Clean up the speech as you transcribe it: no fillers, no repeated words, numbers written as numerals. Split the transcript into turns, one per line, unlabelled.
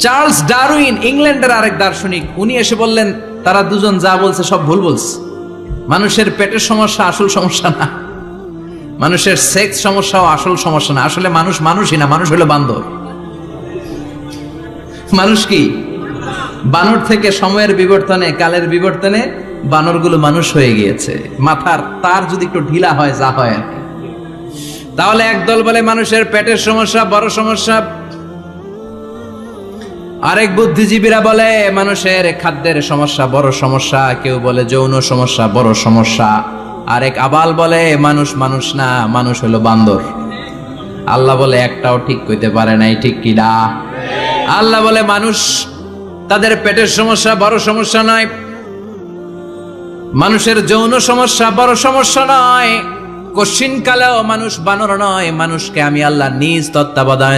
Charles Darwin, ইংল্যান্ডের আরেক দার্শনিক, উনি এসে বললেন তারা দুজন যা বলছে সব ভুল বলছে। মানুষের পেটের সমস্যা আসল সমস্যা না, মানুষের সেক্স সমস্যাও আসল সমস্যা না। আসলে মানুষ মানুষই না, মানুষ হলো বান্দর। মানুষ কি? বানর থেকে সময়ের বিবর্তনে, কালের বিবর্তনে বানরগুলো মানুষ হয়ে গিয়েছে। মাথার তার যদি একটু ঢিলা হয়, যা হয় আর কি। তাহলে একদল বলে মানুষের পেটের সমস্যা বড় সমস্যা, আরেক বুদ্ধিজীবীরা বলে মানুষের খাদ্যের সমস্যা বড় সমস্যা, কেউ বলে যৌন সমস্যা বড় সমস্যা, আরেক আবাল বলে মানুষ মানুষ না, মানুষ হলো বান্দর। আল্লাহ বলে একটাও ঠিক কইতে পারে নাই, ঠিক কি না? আল্লাহ বলে মানুষ তাদের পেটের সমস্যা বড় সমস্যা নয়, মানুষের যৌন সমস্যা বড় সমস্যা নয়, কশিন কালেও মানুষ বানর নয়। মানুষকে আমি আল্লাহ নিজ তত্ত্বাবধানে